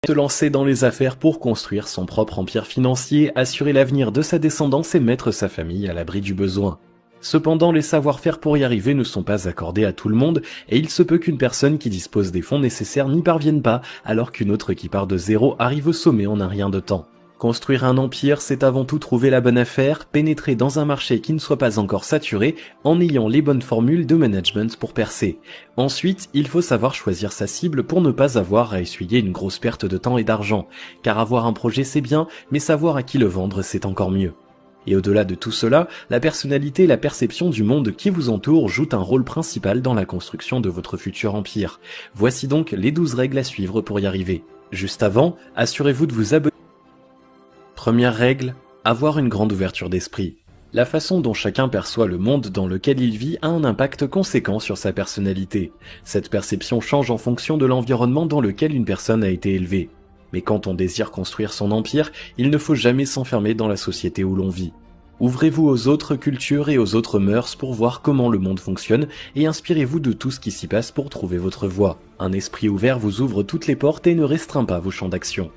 Se lancer dans les affaires pour construire son propre empire financier, assurer l'avenir de sa descendance et mettre sa famille à l'abri du besoin. Cependant, les savoir-faire pour y arriver ne sont pas accordés à tout le monde et il se peut qu'une personne qui dispose des fonds nécessaires n'y parvienne pas, alors qu'une autre qui part de zéro arrive au sommet en un rien de temps. Construire un empire, c'est avant tout trouver la bonne affaire, pénétrer dans un marché qui ne soit pas encore saturé, en ayant les bonnes formules de management pour percer. Ensuite, il faut savoir choisir sa cible pour ne pas avoir à essuyer une grosse perte de temps et d'argent, car avoir un projet c'est bien, mais savoir à qui le vendre c'est encore mieux. Et au-delà de tout cela, la personnalité et la perception du monde qui vous entoure jouent un rôle principal dans la construction de votre futur empire. Voici donc les 12 règles à suivre pour y arriver. Juste avant, assurez-vous de vous abonner. Première règle, avoir une grande ouverture d'esprit. La façon dont chacun perçoit le monde dans lequel il vit a un impact conséquent sur sa personnalité. Cette perception change en fonction de l'environnement dans lequel une personne a été élevée. Mais quand on désire construire son empire, il ne faut jamais s'enfermer dans la société où l'on vit. Ouvrez-vous aux autres cultures et aux autres mœurs pour voir comment le monde fonctionne et inspirez-vous de tout ce qui s'y passe pour trouver votre voie. Un esprit ouvert vous ouvre toutes les portes et ne restreint pas vos champs d'action.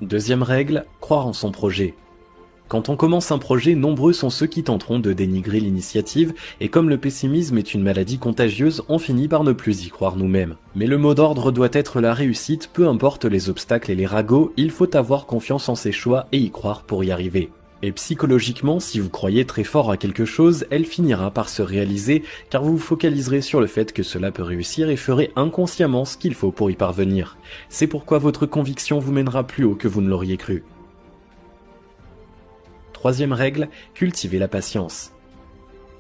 Deuxième règle, croire en son projet. Quand on commence un projet, nombreux sont ceux qui tenteront de dénigrer l'initiative, et comme le pessimisme est une maladie contagieuse, on finit par ne plus y croire nous-mêmes. Mais le mot d'ordre doit être la réussite, peu importe les obstacles et les ragots, il faut avoir confiance en ses choix et y croire pour y arriver. Et psychologiquement, si vous croyez très fort à quelque chose, elle finira par se réaliser, car vous vous focaliserez sur le fait que cela peut réussir et ferez inconsciemment ce qu'il faut pour y parvenir. C'est pourquoi votre conviction vous mènera plus haut que vous ne l'auriez cru. Troisième règle, cultivez la patience.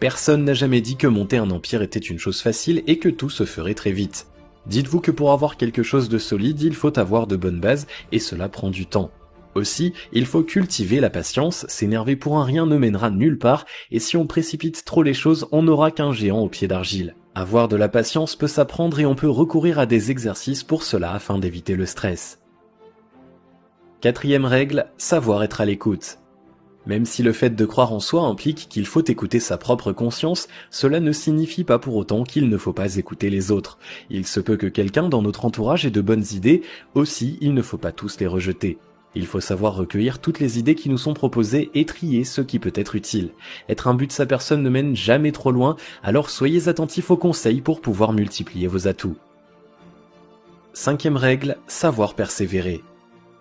Personne n'a jamais dit que monter un empire était une chose facile et que tout se ferait très vite. Dites-vous que pour avoir quelque chose de solide, il faut avoir de bonnes bases et cela prend du temps. Aussi, il faut cultiver la patience, s'énerver pour un rien ne mènera nulle part, et si on précipite trop les choses, on n'aura qu'un géant au pied d'argile. Avoir de la patience peut s'apprendre et on peut recourir à des exercices pour cela afin d'éviter le stress. Quatrième règle, savoir être à l'écoute. Même si le fait de croire en soi implique qu'il faut écouter sa propre conscience, cela ne signifie pas pour autant qu'il ne faut pas écouter les autres. Il se peut que quelqu'un dans notre entourage ait de bonnes idées, aussi il ne faut pas tous les rejeter. Il faut savoir recueillir toutes les idées qui nous sont proposées et trier ce qui peut être utile. Être un but de sa personne ne mène jamais trop loin, alors soyez attentifs aux conseils pour pouvoir multiplier vos atouts. Cinquième règle, savoir persévérer.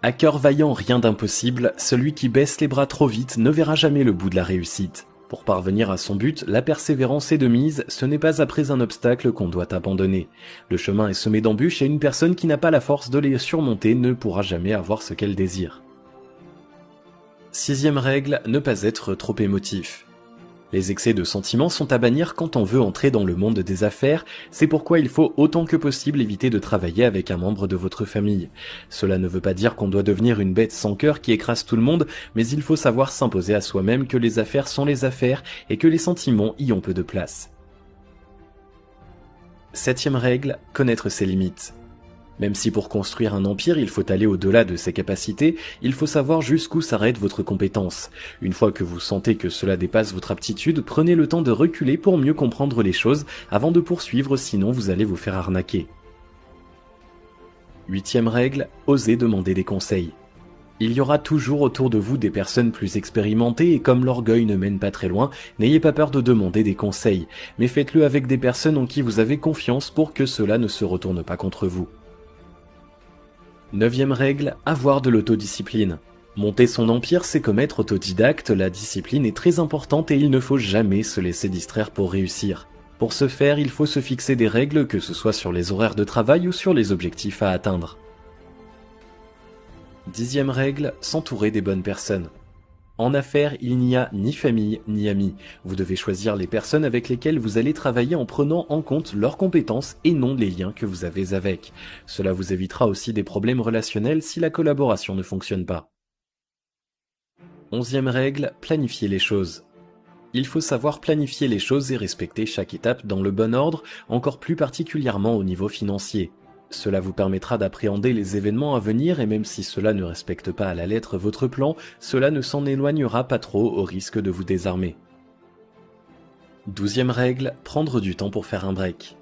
À cœur vaillant, rien d'impossible, celui qui baisse les bras trop vite ne verra jamais le bout de la réussite. Pour parvenir à son but, la persévérance est de mise, ce n'est pas après un obstacle qu'on doit abandonner. Le chemin est semé d'embûches et une personne qui n'a pas la force de les surmonter ne pourra jamais avoir ce qu'elle désire. Sixième règle, ne pas être trop émotif. Les excès de sentiments sont à bannir quand on veut entrer dans le monde des affaires, c'est pourquoi il faut autant que possible éviter de travailler avec un membre de votre famille. Cela ne veut pas dire qu'on doit devenir une bête sans cœur qui écrase tout le monde, mais il faut savoir s'imposer à soi-même que les affaires sont les affaires et que les sentiments y ont peu de place. Septième règle, connaître ses limites. Même si pour construire un empire il faut aller au-delà de ses capacités, il faut savoir jusqu'où s'arrête votre compétence. Une fois que vous sentez que cela dépasse votre aptitude, prenez le temps de reculer pour mieux comprendre les choses avant de poursuivre, sinon vous allez vous faire arnaquer. Huitième règle, osez demander des conseils. Il y aura toujours autour de vous des personnes plus expérimentées et comme l'orgueil ne mène pas très loin, n'ayez pas peur de demander des conseils, mais faites-le avec des personnes en qui vous avez confiance pour que cela ne se retourne pas contre vous. Neuvième règle, avoir de l'autodiscipline. Monter son empire, c'est comme être autodidacte, la discipline est très importante et il ne faut jamais se laisser distraire pour réussir. Pour ce faire, il faut se fixer des règles, que ce soit sur les horaires de travail ou sur les objectifs à atteindre. Dixième règle, s'entourer des bonnes personnes. En affaires, il n'y a ni famille ni amis. Vous devez choisir les personnes avec lesquelles vous allez travailler en prenant en compte leurs compétences et non les liens que vous avez avec. Cela vous évitera aussi des problèmes relationnels si la collaboration ne fonctionne pas. Onzième règle, planifier les choses. Il faut savoir planifier les choses et respecter chaque étape dans le bon ordre, encore plus particulièrement au niveau financier. Cela vous permettra d'appréhender les événements à venir et même si cela ne respecte pas à la lettre votre plan, cela ne s'en éloignera pas trop au risque de vous désarmer. Douzième règle, prendre du temps pour faire un break.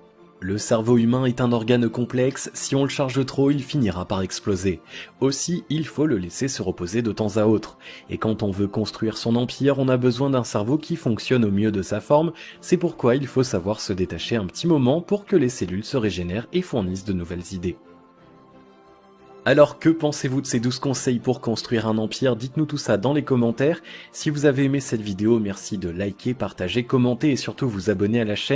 Le cerveau humain est un organe complexe, si on le charge trop, il finira par exploser. Aussi, il faut le laisser se reposer de temps à autre. Et quand on veut construire son empire, on a besoin d'un cerveau qui fonctionne au mieux de sa forme, c'est pourquoi il faut savoir se détacher un petit moment pour que les cellules se régénèrent et fournissent de nouvelles idées. Alors que pensez-vous de ces 12 conseils pour construire un empire? Dites-nous tout ça dans les commentaires. Si vous avez aimé cette vidéo, merci de liker, partager, commenter et surtout vous abonner à la chaîne.